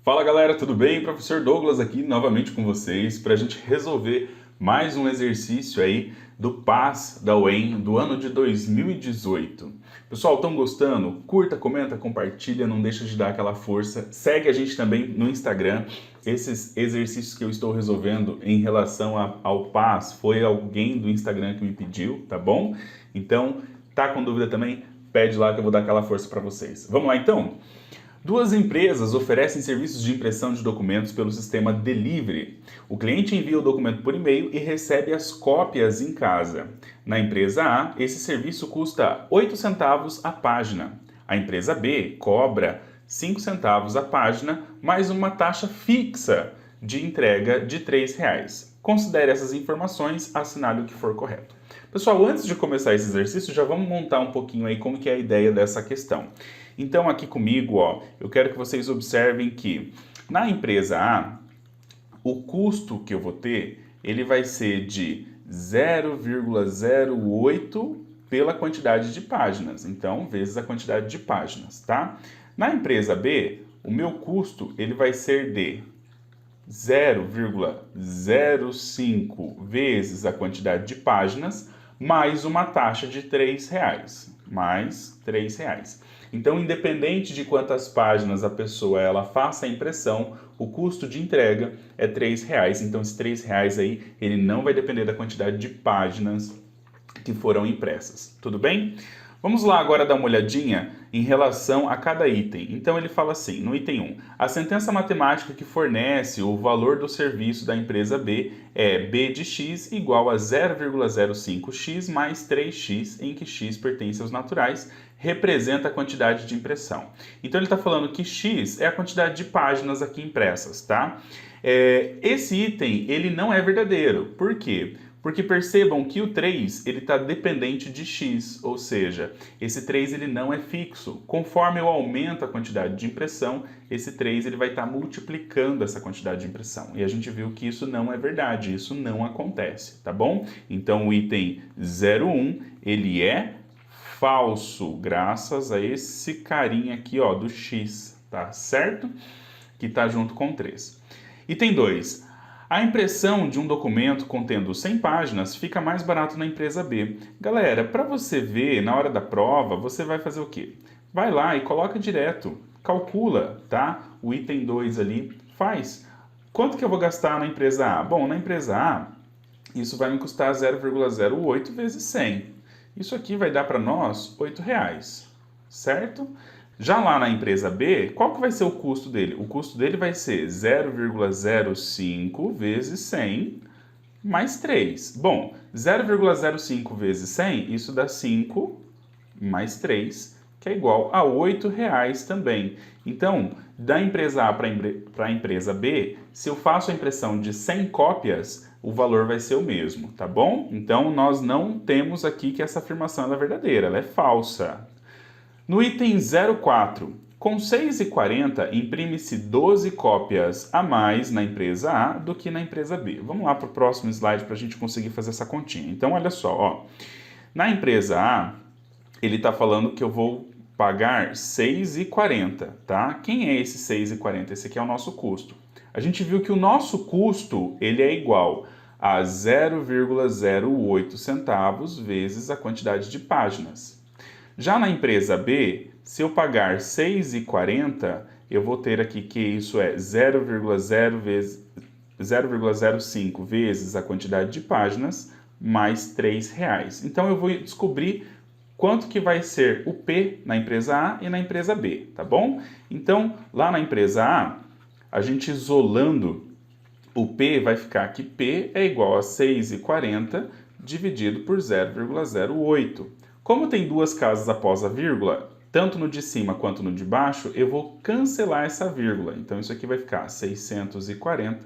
Fala galera, tudo bem? Professor Douglas aqui novamente com vocês para a gente resolver mais um exercício aí do PAS da UEM do ano de 2018. Pessoal, estão gostando? Curta, comenta, compartilha, não deixa de dar aquela força. Segue a gente também no Instagram. Esses exercícios que eu estou resolvendo em relação ao PAS foi alguém do Instagram que me pediu, tá bom? Então, tá com dúvida também? Pede lá que eu vou dar aquela força para vocês. Vamos lá então? Duas empresas oferecem serviços de impressão de documentos pelo sistema Delivery. O cliente envia o documento por e-mail e recebe as cópias em casa. Na empresa A, esse serviço custa 8 centavos a página. A empresa B cobra 5 centavos a página, mais uma taxa fixa de entrega de R$ 3. Considere essas informações, assinale o que for correto. Pessoal, antes de começar esse exercício, já vamos montar um pouquinho aí como que é a ideia dessa questão. Então, aqui comigo, ó, eu quero que vocês observem que na empresa A, o custo que eu vou ter, ele vai ser de 0,08 pela quantidade de páginas. Então, vezes a quantidade de páginas, tá? Na empresa B, o meu custo, ele vai ser de 0,05 vezes a quantidade de páginas, mais uma taxa de R$ 3. Mais R$ 3. Então, independente de quantas páginas a pessoa ela faça a impressão, o custo de entrega é R$ 3. Então, esses R$ 3 aí, ele não vai depender da quantidade de páginas que foram impressas. Tudo bem? Vamos lá agora dar uma olhadinha em relação a cada item. Então ele fala assim, no item 1, a sentença matemática que fornece o valor do serviço da empresa B é B de x igual a 0,05x mais 3x, em que x pertence aos naturais, representa a quantidade de impressão. Então ele está falando que x é a quantidade de páginas aqui impressas, tá? Esse item, ele não é verdadeiro. Por quê? Porque percebam que o 3 ele está dependente de x, ou seja, esse 3 ele não é fixo. Conforme eu aumento a quantidade de impressão, esse 3 ele vai estar multiplicando essa quantidade de impressão. E a gente viu que isso não é verdade, isso não acontece, tá bom? Então o item 01 ele é falso, graças a esse carinha aqui ó, do x, tá certo? Que está junto com 3. Item 2. A impressão de um documento contendo 100 páginas fica mais barato na empresa B. Galera, para você ver na hora da prova, você vai fazer o quê? Vai lá e coloca direto, calcula, tá? O item 2 ali, faz. Quanto que eu vou gastar na empresa A? Bom, na empresa A, isso vai me custar 0,08 vezes 100. Isso aqui vai dar para nós R$ 8, certo? Já lá na empresa B, qual que vai ser o custo dele? O custo dele vai ser 0,05 vezes 100 mais 3. Bom, 0,05 vezes 100, isso dá 5 mais 3, que é igual a R$ 8 também. Então, da empresa A para a empresa B, se eu faço a impressão de 100 cópias, o valor vai ser o mesmo, tá bom? Então, nós não temos aqui que essa afirmação é verdadeira, ela é falsa. No item 04, com 6,40 imprime-se 12 cópias a mais na empresa A do que na empresa B. Vamos lá para o próximo slide para a gente conseguir fazer essa continha. Então, olha só, ó. Na empresa A, ele está falando que eu vou pagar 6,40, tá? Quem é esse 6,40? Esse aqui é o nosso custo. A gente viu que o nosso custo ele é igual a 0,08 centavos vezes a quantidade de páginas. Já na empresa B, se eu pagar 6,40, eu vou ter aqui que isso é 0,05 vezes a quantidade de páginas mais R$ 3. Então eu vou descobrir quanto que vai ser o P na empresa A e na empresa B, tá bom? Então, lá na empresa A, a gente isolando o P vai ficar que P é igual a 6,40 dividido por 0,08. Como tem duas casas após a vírgula, tanto no de cima quanto no de baixo, eu vou cancelar essa vírgula. Então, isso aqui vai ficar 640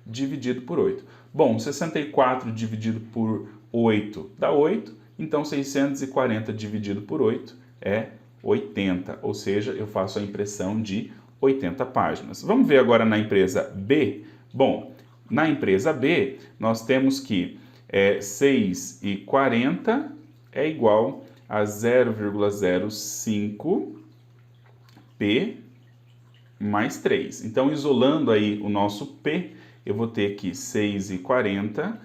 dividido por 8. Bom, 64 dividido por 8 dá 8. Então, 640 dividido por 8 é 80. Ou seja, eu faço a impressão de 80 páginas. Vamos ver agora na empresa B. Bom, na empresa B, nós temos que 6,40 é igual a 0,05 P mais 3. Então, isolando aí o nosso P, eu vou ter aqui 6,40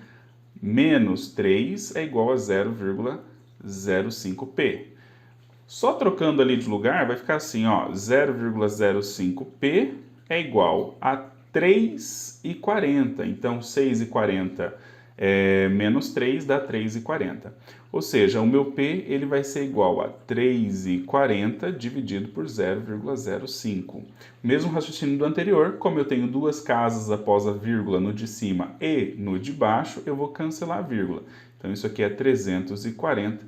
menos 3 é igual a 0,05P. Só trocando ali de lugar, vai ficar assim, ó, 0,05P é igual a 3,40. Então, 6,40 menos 3 dá 3,40. Ou seja, o meu P ele vai ser igual a 3,40 dividido por 0,05. Mesmo raciocínio do anterior, como eu tenho duas casas após a vírgula no de cima e no de baixo, eu vou cancelar a vírgula. Então, isso aqui é 340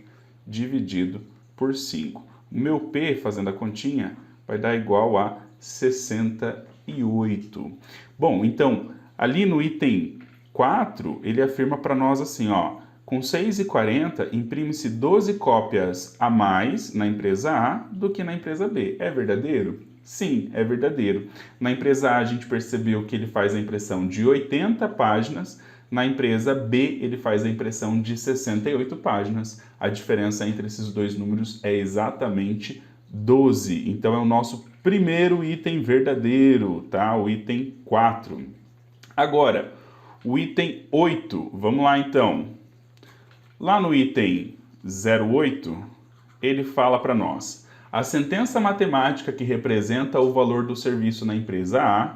dividido por 5. O meu P, fazendo a continha, vai dar igual a 68. Bom, então, ali no item 4, ele afirma para nós assim, ó, com 6,40 imprime-se 12 cópias a mais na empresa A do que na empresa B. É verdadeiro? Sim, é verdadeiro. Na empresa A a gente percebeu que ele faz a impressão de 80 páginas, na empresa B ele faz a impressão de 68 páginas. A diferença entre esses dois números é exatamente 12. Então é o nosso primeiro item verdadeiro, tá? O item 4. Agora, o item 8, vamos lá então. Lá no item 08, ele fala para nós: a sentença matemática que representa o valor do serviço na empresa A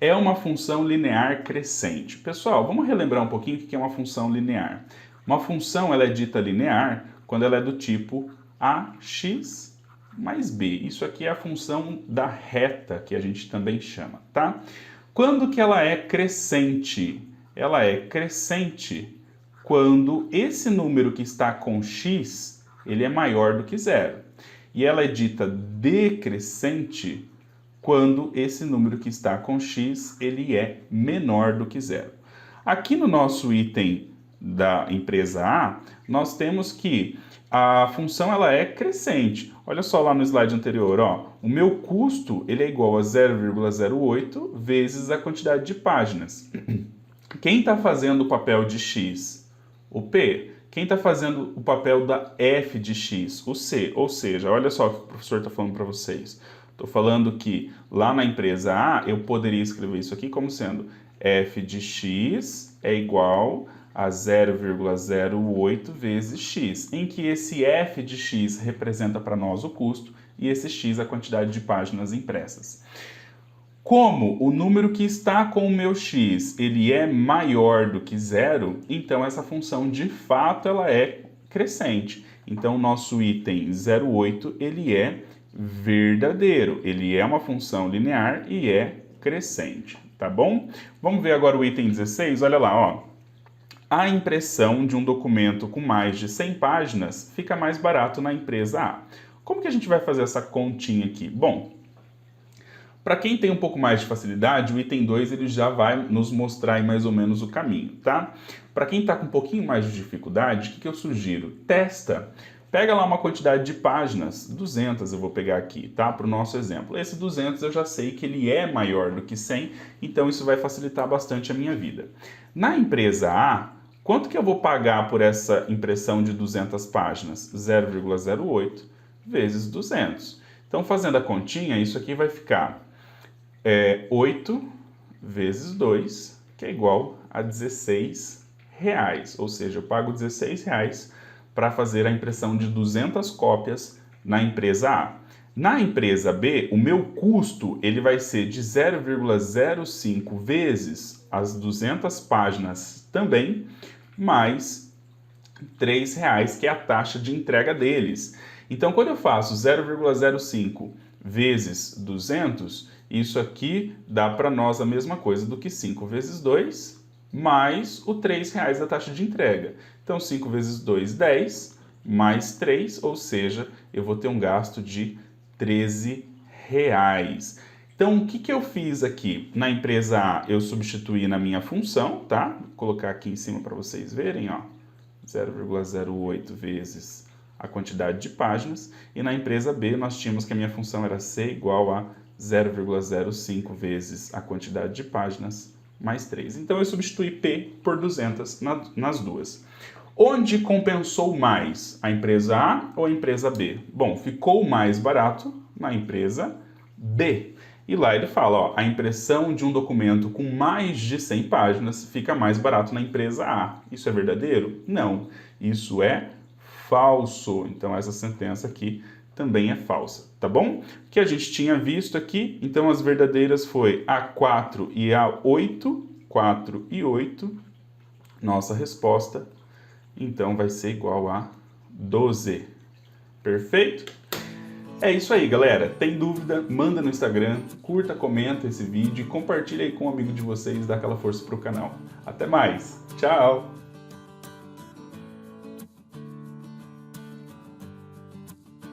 é uma função linear crescente. Pessoal, vamos relembrar um pouquinho o que é uma função linear. Uma função ela é dita linear quando ela é do tipo ax mais b. Isso aqui é a função da reta, que a gente também chama, tá? Quando que ela é crescente? Ela é crescente quando esse número que está com x, ele é maior do que zero. E ela é dita decrescente quando esse número que está com x, ele é menor do que zero. Aqui no nosso item da empresa A, nós temos que a função ela é crescente. Olha só lá no slide anterior, ó, o meu custo ele é igual a 0,08 vezes a quantidade de páginas. Quem está fazendo o papel de x? O P. Quem está fazendo o papel da f de x? O C. Ou seja, olha só o que o professor está falando para vocês. Estou falando que lá na empresa A, eu poderia escrever isso aqui como sendo f de x é igual a 0,08 vezes x, em que esse f de x representa para nós o custo e esse x a quantidade de páginas impressas. Como o número que está com o meu x ele é maior do que zero, então essa função de fato ela é crescente. Então o nosso item 08 ele é verdadeiro, ele é uma função linear e é crescente, tá bom? Vamos ver agora o item 16, olha lá, ó. A impressão de um documento com mais de 100 páginas fica mais barato na empresa A. Como que a gente vai fazer essa continha aqui? Bom, para quem tem um pouco mais de facilidade, o item 2 ele já vai nos mostrar aí mais ou menos o caminho, tá? Para quem está com um pouquinho mais de dificuldade, o que eu sugiro? Testa. Pega lá uma quantidade de páginas, 200 eu vou pegar aqui, tá? Para o nosso exemplo. Esse 200 eu já sei que ele é maior do que 100, então isso vai facilitar bastante a minha vida. Na empresa A, quanto que eu vou pagar por essa impressão de 200 páginas? 0,08 vezes 200. Então, fazendo a continha, isso aqui vai ficar 8 vezes 2, que é igual a R$16. Ou seja, eu pago R$16 para fazer a impressão de 200 cópias na empresa A. Na empresa B, o meu custo ele vai ser de 0,05 vezes as 200 páginas também, mais R$3, que é a taxa de entrega deles. Então, quando eu faço 0,05 vezes 200, isso aqui dá para nós a mesma coisa do que 5 vezes 2, mais o R$3 da taxa de entrega. Então, 5 vezes 2, 10, mais 3, ou seja, eu vou ter um gasto de R$13. Então, o que eu fiz aqui? Na empresa A, eu substituí na minha função, tá? Vou colocar aqui em cima para vocês verem, ó. 0,08 vezes a quantidade de páginas. E na empresa B, nós tínhamos que a minha função era C igual a 0,05 vezes a quantidade de páginas mais 3. Então, eu substituí P por 200 nas duas. Onde compensou mais? A empresa A ou a empresa B? Bom, ficou mais barato na empresa B. E lá ele fala, ó, a impressão de um documento com mais de 100 páginas fica mais barato na empresa A. Isso é verdadeiro? Não. Isso é falso. Então essa sentença aqui também é falsa, tá bom? O que a gente tinha visto aqui, então as verdadeiras foi a 4 e a 8, 4 e 8. Nossa resposta, então, vai ser igual a 12. Perfeito? É isso aí, galera. Tem dúvida? Manda no Instagram, curta, comenta esse vídeo e compartilha aí com um amigo de vocês, dá aquela força pro canal. Até mais. Tchau!